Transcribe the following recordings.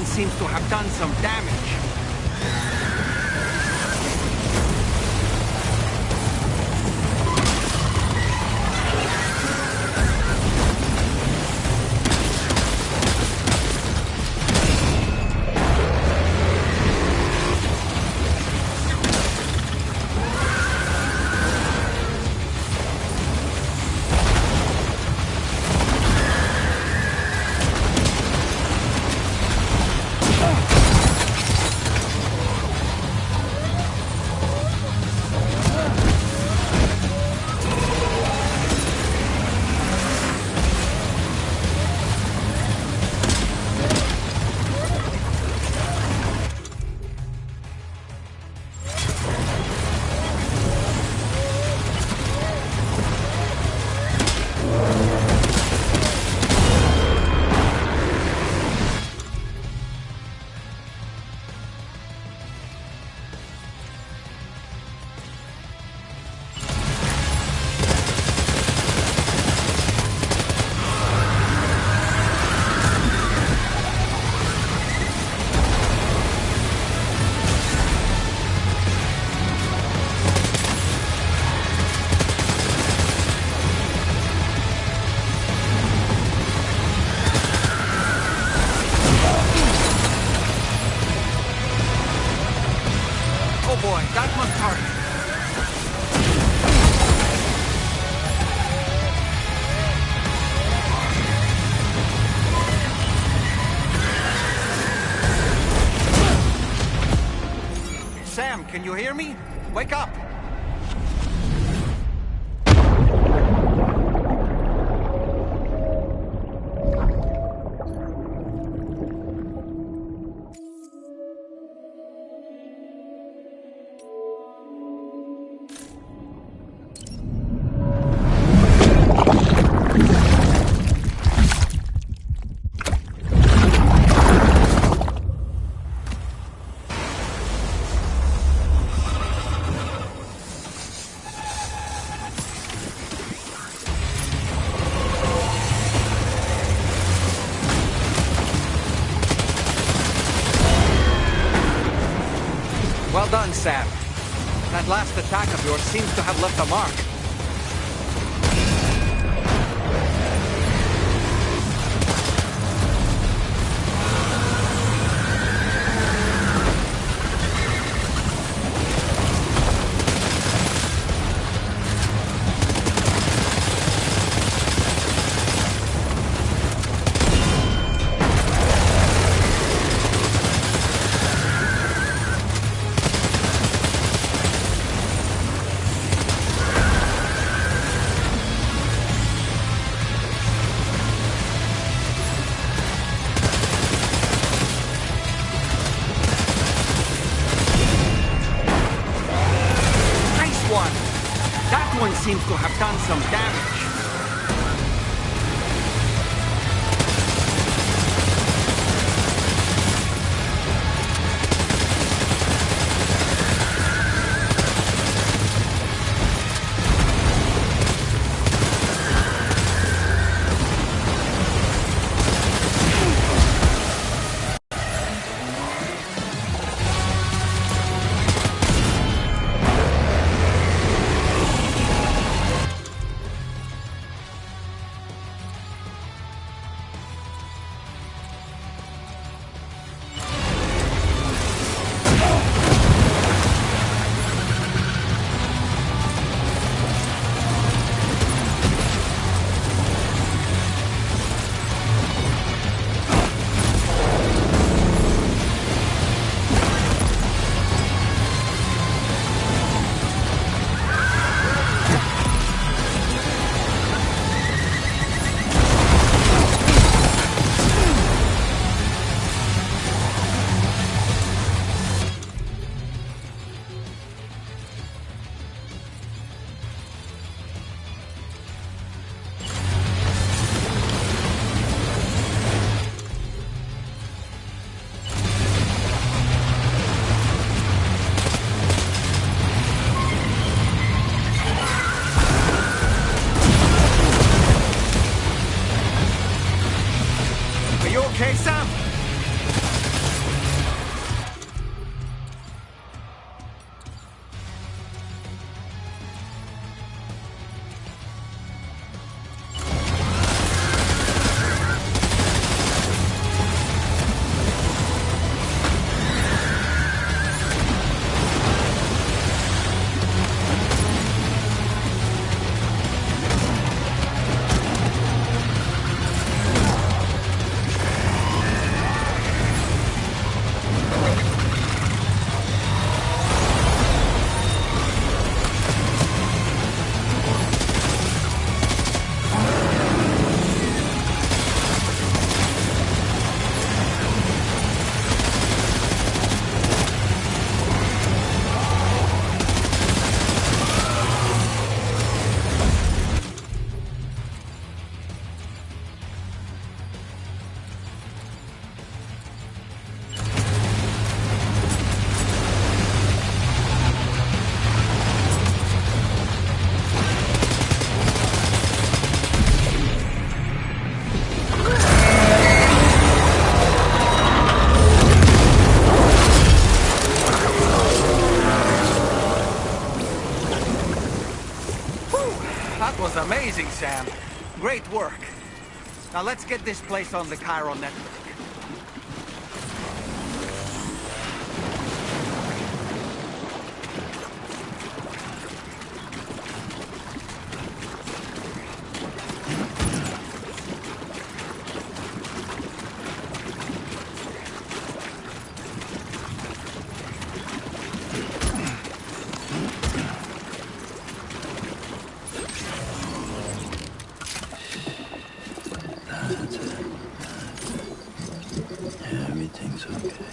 one seems to have done some damage. Can you hear me? Wake up! Well done, Sam. That last attack of yours seems to have left a mark. That one seems to have done some damage. Whew, that was amazing, Sam. Great work. Now let's get this place on the Cairo network. That's it. Everything's okay.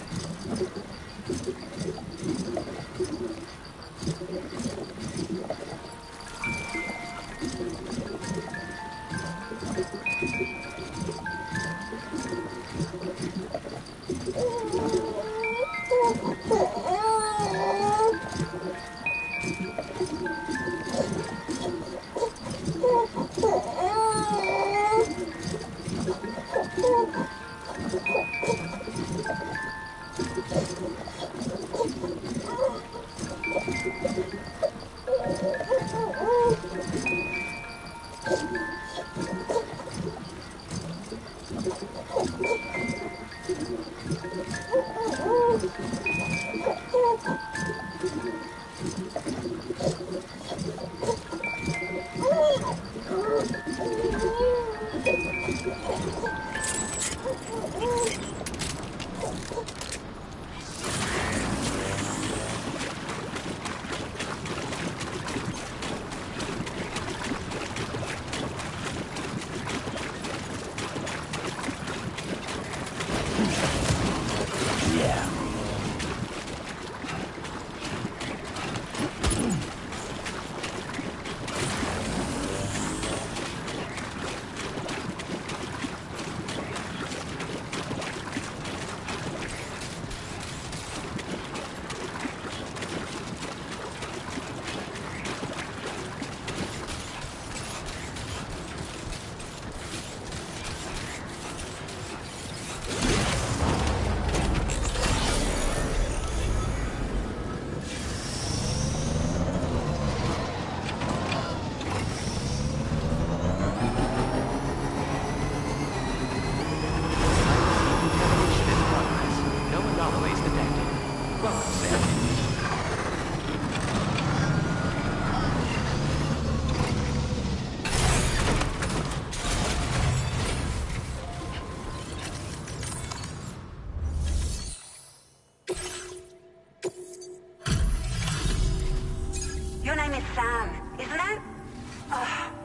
Your name is Sam, isn't it?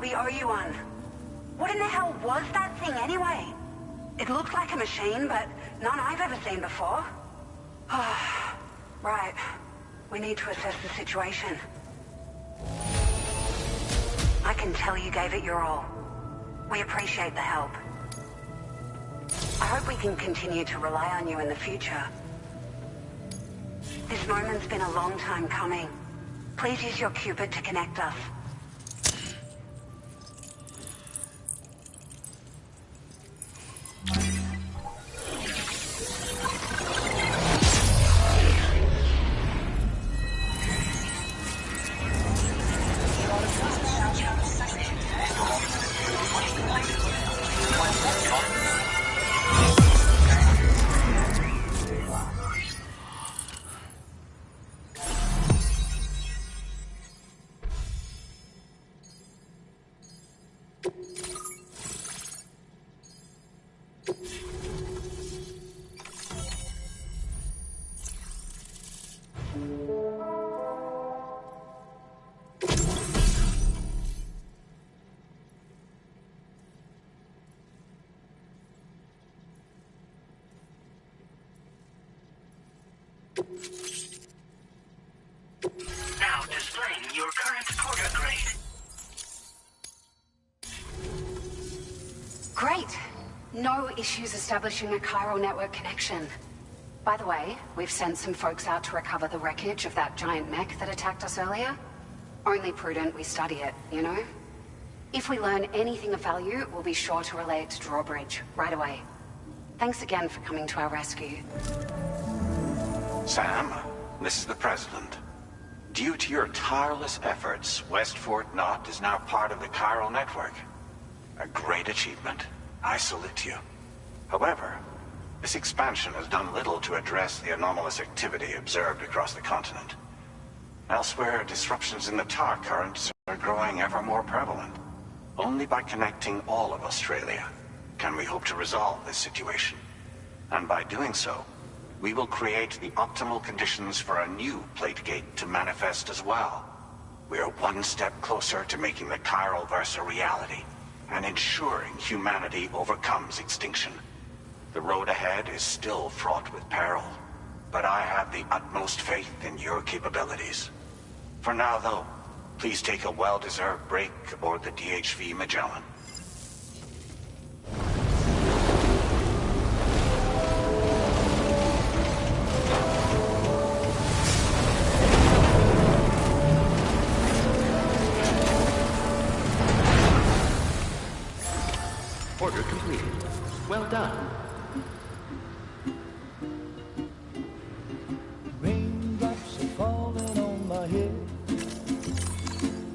We owe you one. What in the hell was that thing anyway? It looked like a machine, but none I've ever seen before. Right. We need to assess the situation. I can tell you gave it your all. We appreciate the help. I hope we can continue to rely on you in the future. This moment's been a long time coming. Please use your Cupid to connect us. Now displaying your current order grade. Great. No issues establishing a chiral network connection. By the way, we've sent some folks out to recover the wreckage of that giant mech that attacked us earlier. Only prudent we study it, you know? If we learn anything of value, we'll be sure to relay it to Drawbridge right away. Thanks again for coming to our rescue. Sam, this is the President. Due to your tireless efforts, West Fort Knot is now part of the chiral network. A great achievement. I salute you. However, this expansion has done little to address the anomalous activity observed across the continent. Elsewhere, disruptions in the tar currents are growing ever more prevalent. Only by connecting all of Australia can we hope to resolve this situation. And by doing so, we will create the optimal conditions for a new Plategate to manifest as well. We are one step closer to making the chiral verse a reality, and ensuring humanity overcomes extinction. The road ahead is still fraught with peril, but I have the utmost faith in your capabilities. For now, though, please take a well-deserved break aboard the DHV Magellan. Order completed. Well done. Raindrops are falling on my head,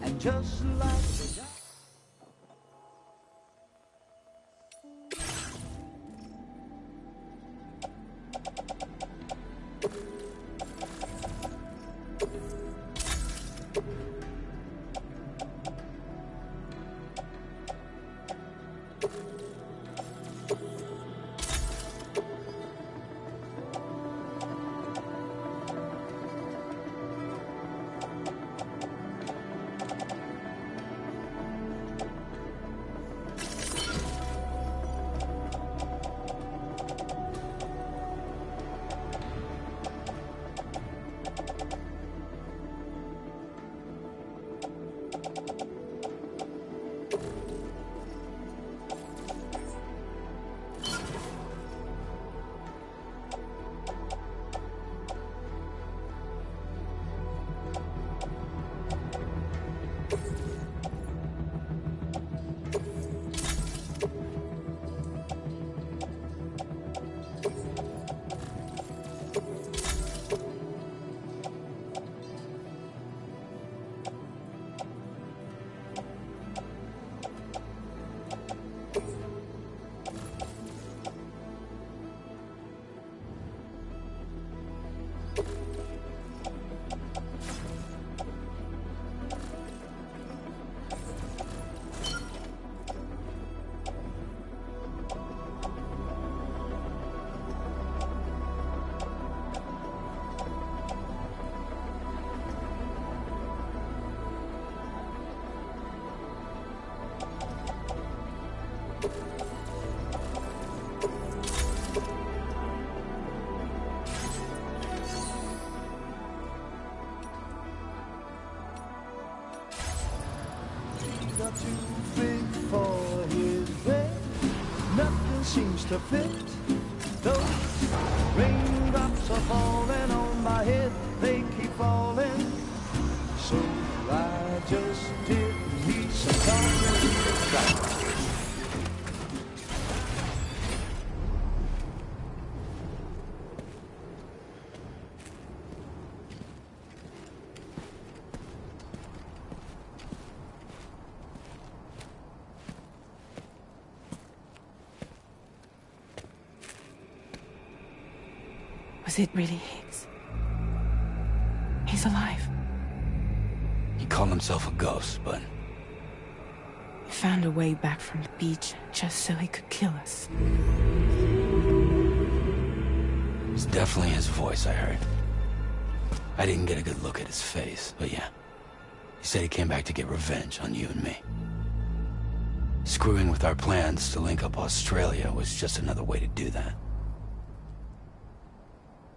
and just like the got too big for his bed. Nothing seems to fit. Those raindrops are falling on my head. They keep falling. So I just did need some talking. Was it really Higgs? He's alive. He called himself a ghost, but... He found a way back from the beach just so he could kill us. It's definitely his voice, I heard. I didn't get a good look at his face, but yeah. He said he came back to get revenge on you and me. Screwing with our plans to link up Australia was just another way to do that.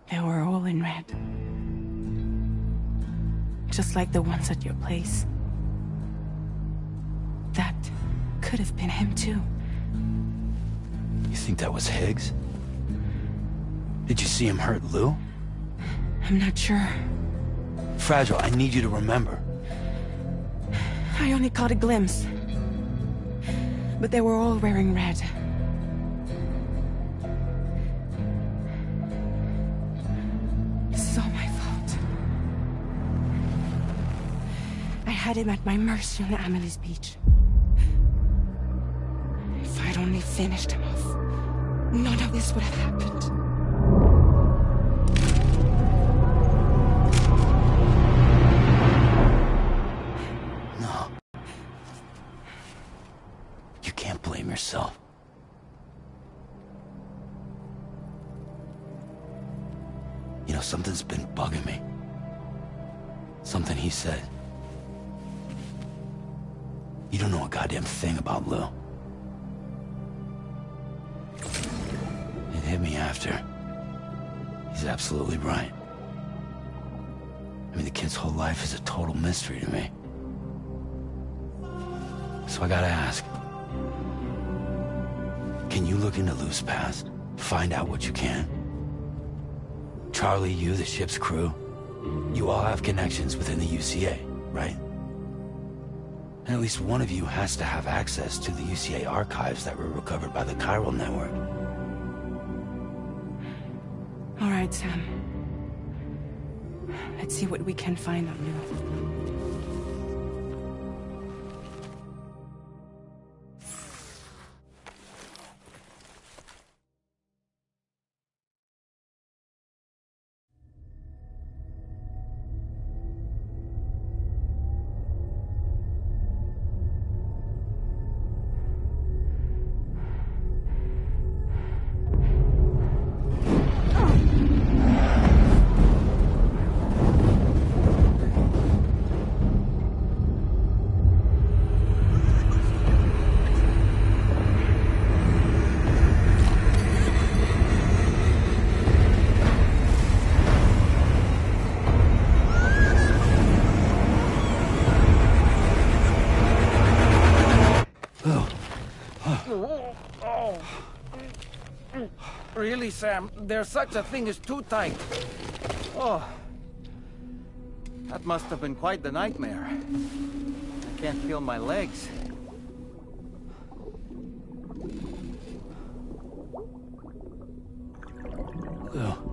They were all in red. Just like the ones at your place. That could have been him too. You think that was Higgs? Did you see him hurt Lou? I'm not sure. Fragile, I need you to remember. I only caught a glimpse. But they were all wearing red. This is all my fault. had him at my mercy on Amelie's beach. If I'd only finished him off, none of this would have happened. No. You can't blame yourself. You know, something's been bugging me. Something he said. You don't know a goddamn thing about Lou. It hit me after. He's absolutely right. I mean, the kid's whole life is a total mystery to me. So I gotta ask. Can you look into Lou's past? Find out what you can? Charlie, you, the ship's crew, you all have connections within the UCA, right? And at least one of you has to have access to the UCA archives that were recovered by the Chiral Network. All right, Sam. Let's see what we can find on Lou. Really, Sam, there's such a thing as too tight. Oh, that must have been quite the nightmare. I can't feel my legs. Lou.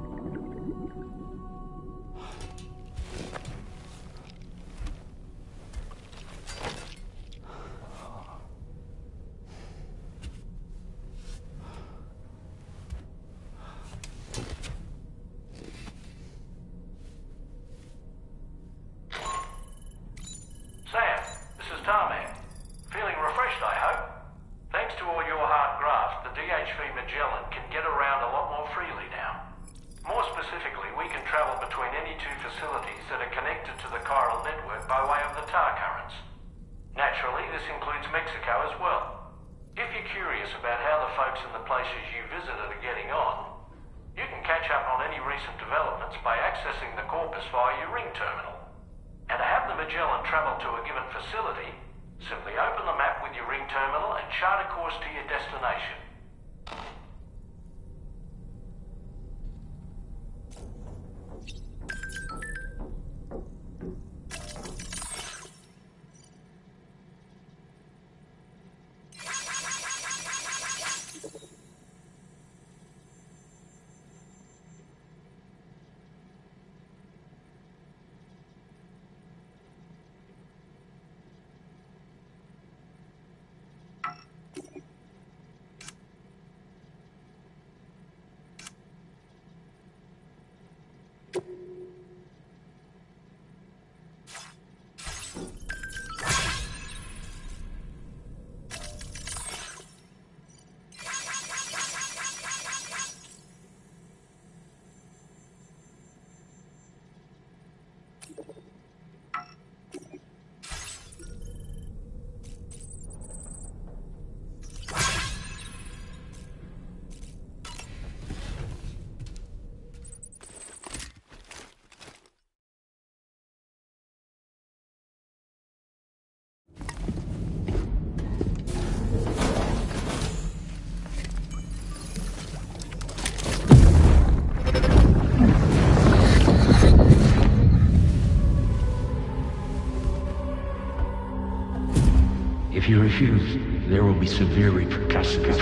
If you refuse, there will be severe repercussions.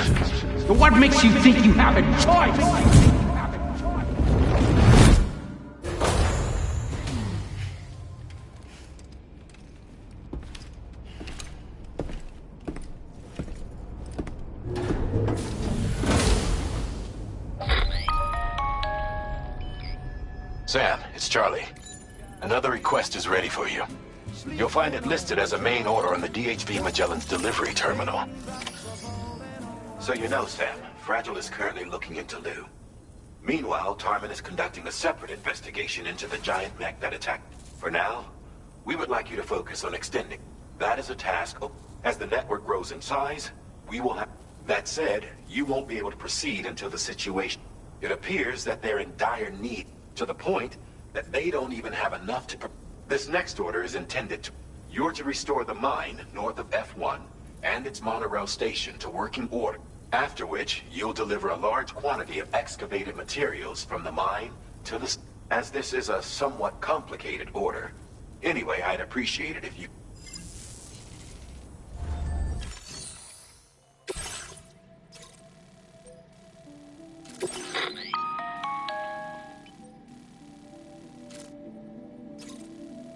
So what makes you think you have a choice? Sam, it's Charlie. Another request is ready for you. You'll find it listed as a main order on the DHV Magellan's delivery terminal. So you know, Sam, Fragile is currently looking into Lou. Meanwhile, Tarman is conducting a separate investigation into the giant mech that attacked. For now, we would like you to focus on extending. That is a task. As the network grows in size, we will have... That said, you won't be able to proceed until the situation... It appears that they're in dire need, to the point that they don't even have enough to... This next order is intended to... You're to restore the mine north of F1 and its monorail station to working order. After which, you'll deliver a large quantity of excavated materials from the mine to the... As this is a somewhat complicated order. Anyway, I'd appreciate it if you...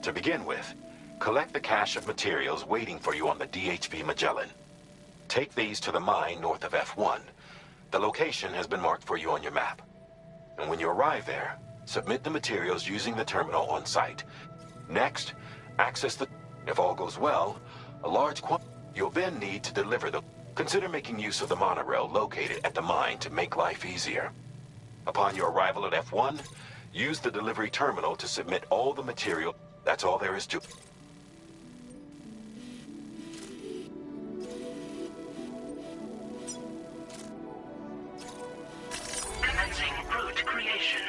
To begin with, collect the cache of materials waiting for you on the DHV Magellan. Take these to the mine north of F1. The location has been marked for you on your map. And when you arrive there, submit the materials using the terminal on site. Next, access the... If all goes well, a large quantity... You'll then need to deliver the... Consider making use of the monorail located at the mine to make life easier. Upon your arrival at F1, use the delivery terminal to submit all the material... That's all there is to... Commencing route creation.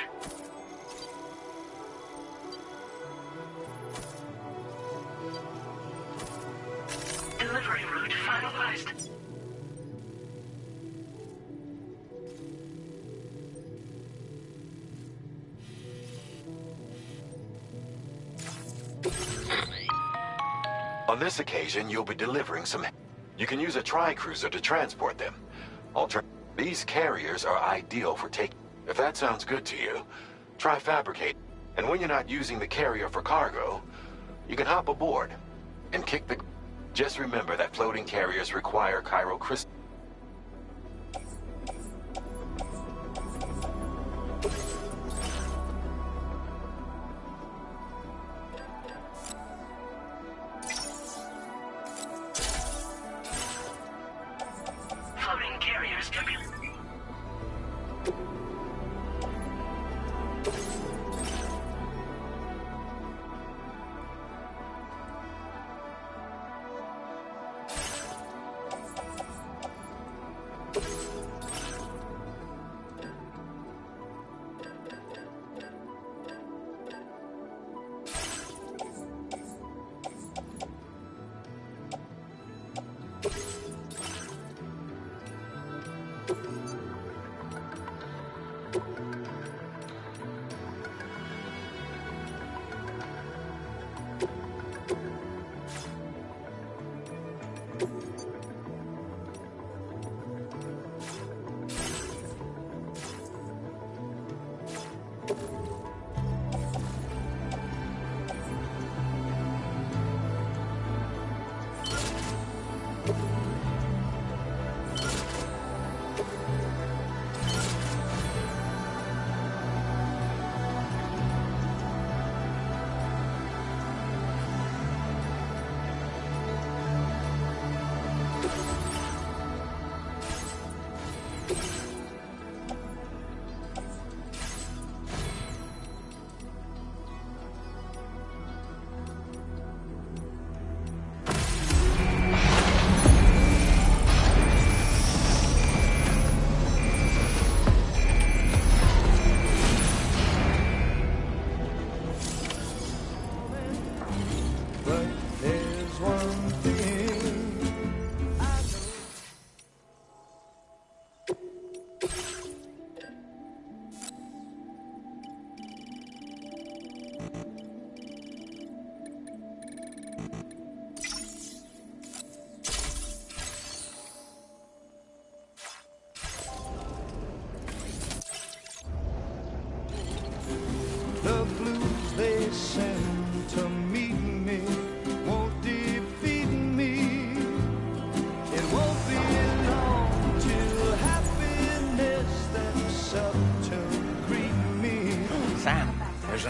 Delivery route finalized. On this occasion, you'll be delivering some... You can use a tri-cruiser to transport them. These carriers are ideal for taking... If that sounds good to you, try fabricate. And when you're not using the carrier for cargo, you can hop aboard and kick the... Just remember that floating carriers require chiral crystals. Floating carriers can be...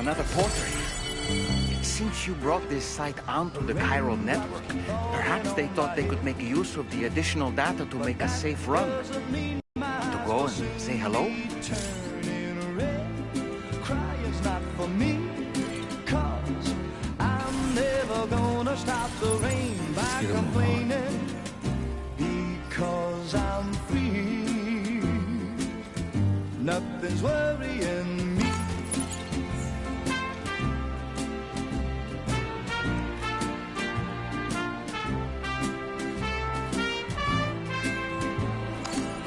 another porter here. Since you brought this site onto the chiral network, perhaps they thought they could make use of the additional data to make a safe run. To go and say hello? Turning red, crying's not for me, 'cause I'm never gonna stop the rain by complaining, because I'm free. Nothing's worrying me.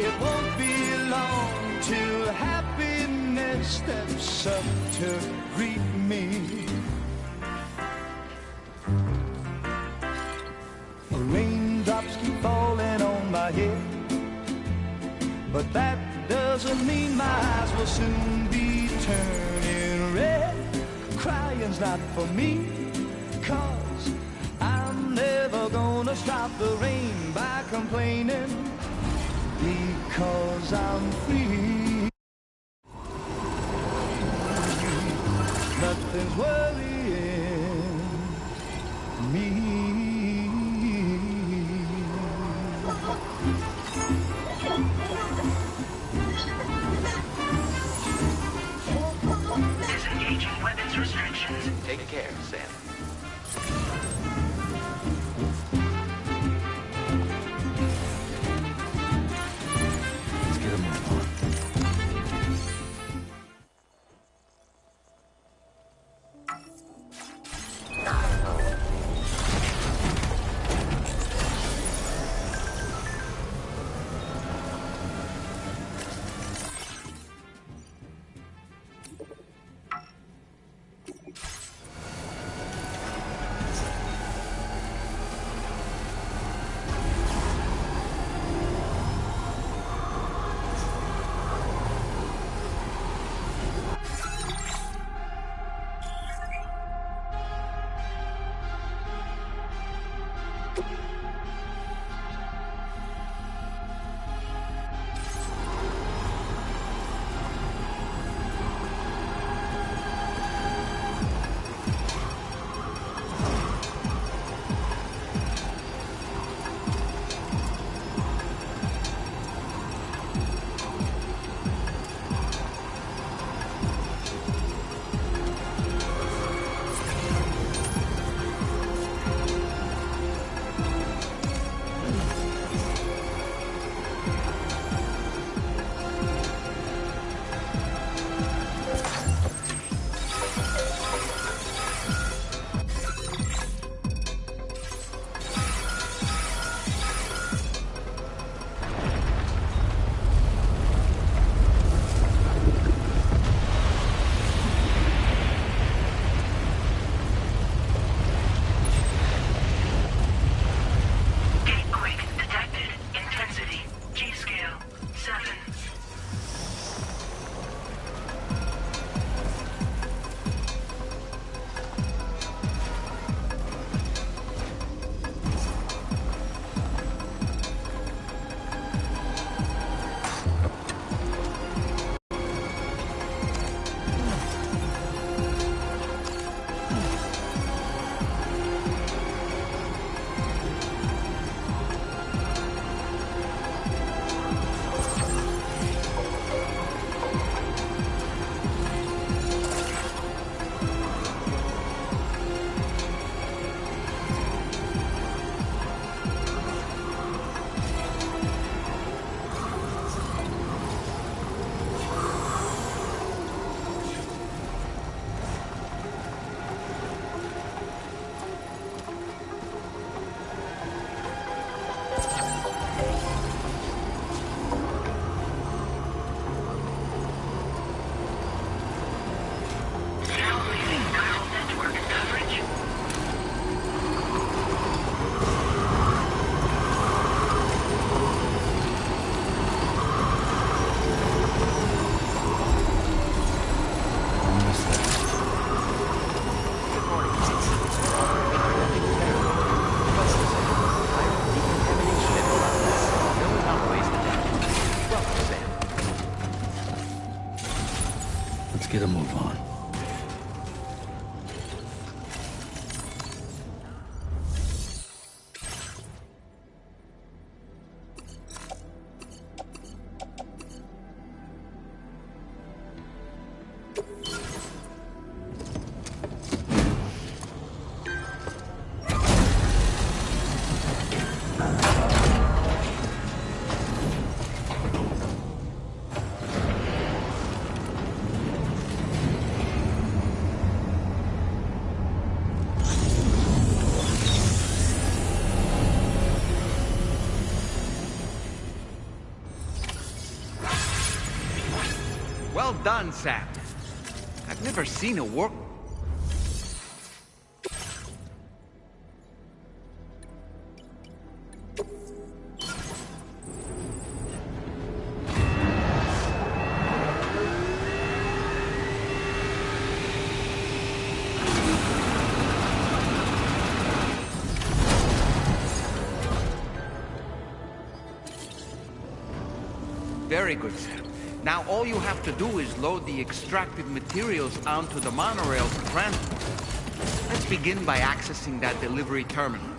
It won't be long till happiness steps up to greet me. Raindrops keep falling on my head, but that doesn't mean my eyes will soon be turning red. Crying's not for me, 'cause I'm never gonna stop the rain by complaining, because I'm free. Nothing's worrying me. Disengaging weapons restrictions. Take care, Sam. Let's get a move on. Let's get a move on. Well done, Sam. I've never seen a work... Very good, Sam. Now all you have to do is load the extracted materials onto the monorail for transport. Let's begin by accessing that delivery terminal.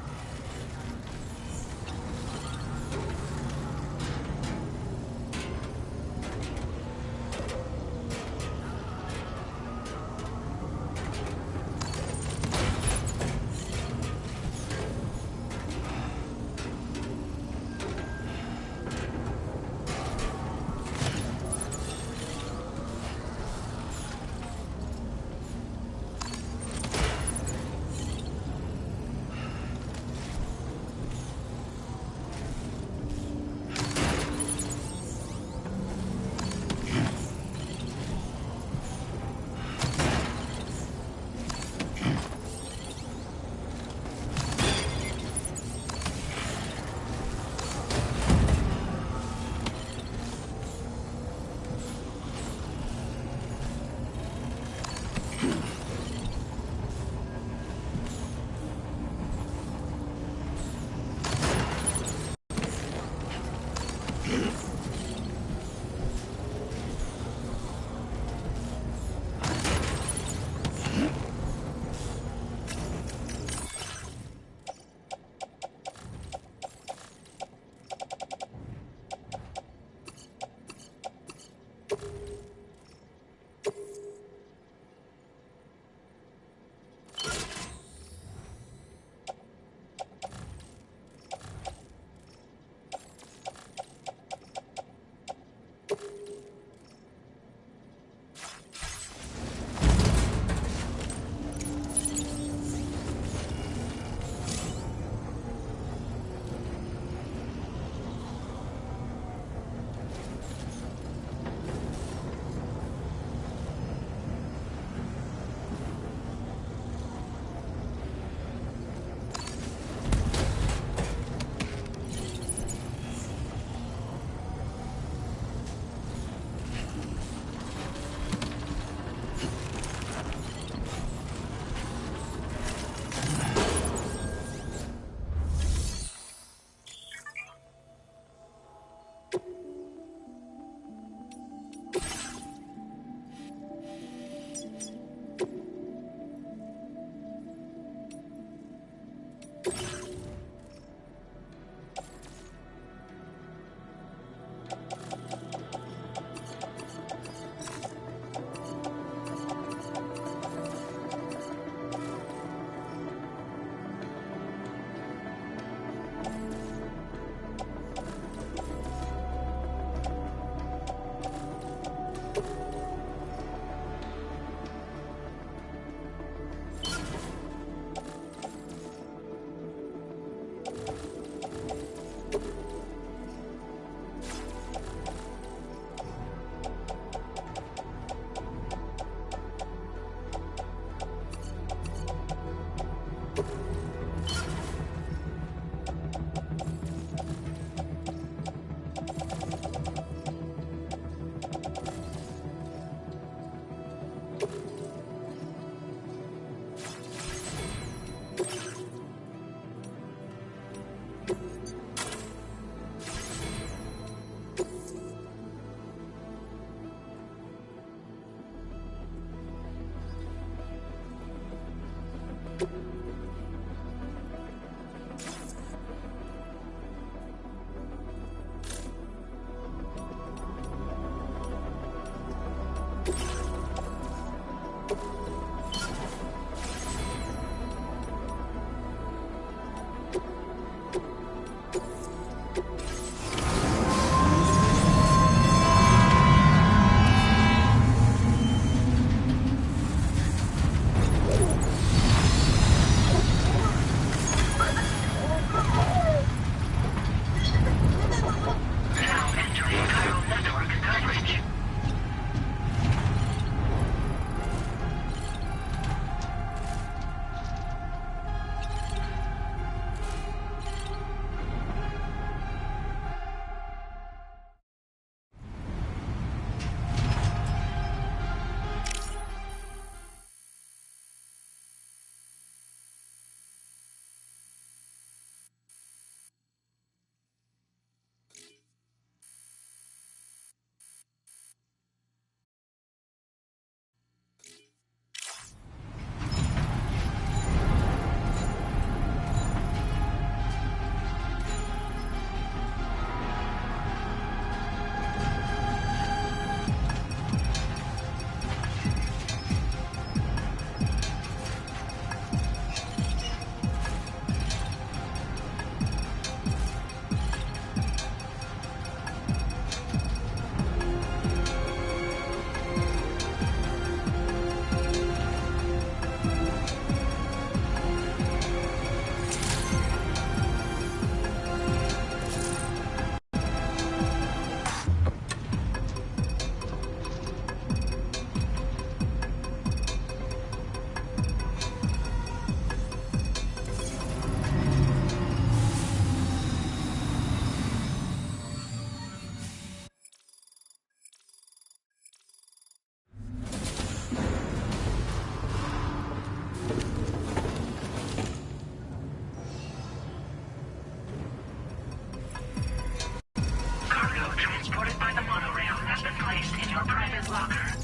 locker.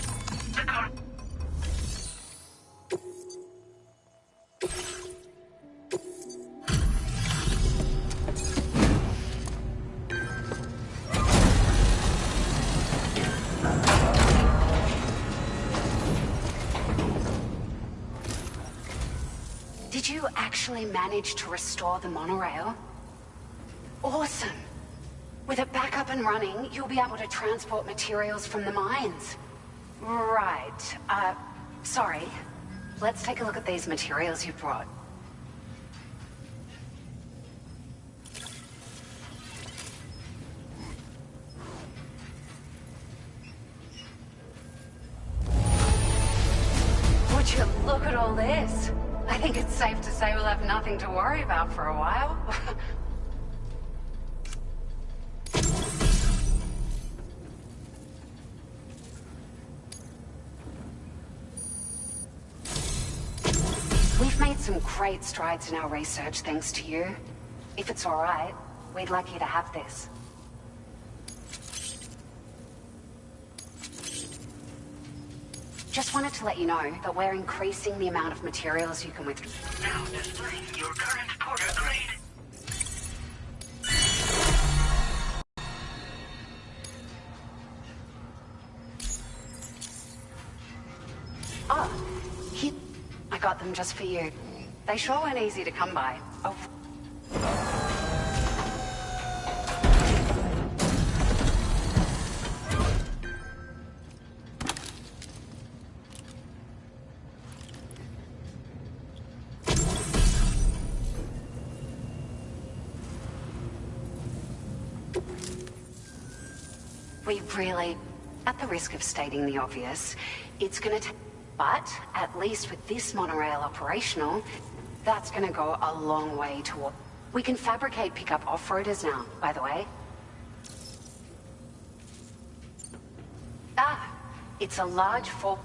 The car... Did you actually manage to restore the monorail? Awesome! With it back up and running, you'll be able to transport materials from the mines. Right. Sorry. Let's take a look at these materials you brought. Would you look at all this? I think it's safe to say we'll have nothing to worry about for a while. We've made some great strides in our research thanks to you. If it's all right, we'd like you to have this. Just wanted to let you know that we're increasing the amount of materials you can withdraw. Now displaying your current porter grade. Oh, I got them just for you. They sure weren't easy to come by. Oh. We really, at the risk of stating the obvious, it's gonna take... But, at least with this monorail operational, that's gonna go a long way toward... We can fabricate pickup off-roaders now, by the way. It's a large four...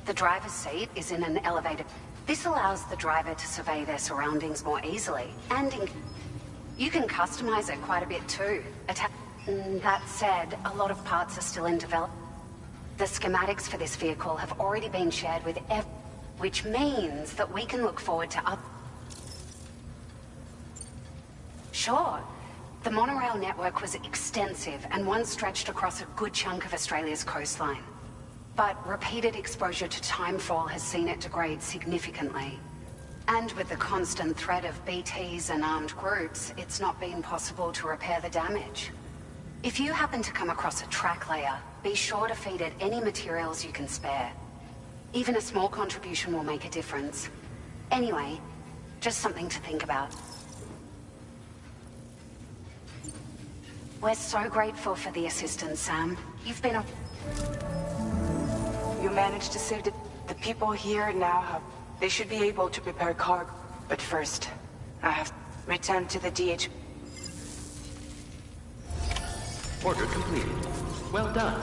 The driver's seat is in an elevated... This allows the driver to survey their surroundings more easily, and you can customize it quite a bit too. That said, a lot of parts are still in development. The schematics for this vehicle have already been shared with which means that we can look forward to other... Sure. The monorail network was extensive and once stretched across a good chunk of Australia's coastline. But repeated exposure to timefall has seen it degrade significantly. And with the constant threat of BTs and armed groups, it's not been possible to repair the damage. If you happen to come across a track layer, be sure to feed it any materials you can spare. Even a small contribution will make a difference. Anyway, just something to think about. We're so grateful for the assistance, Sam. You've been a... You managed to save the people here now have... They should be able to prepare cargo. But first, I have to return to the DH... Order completed. Well done.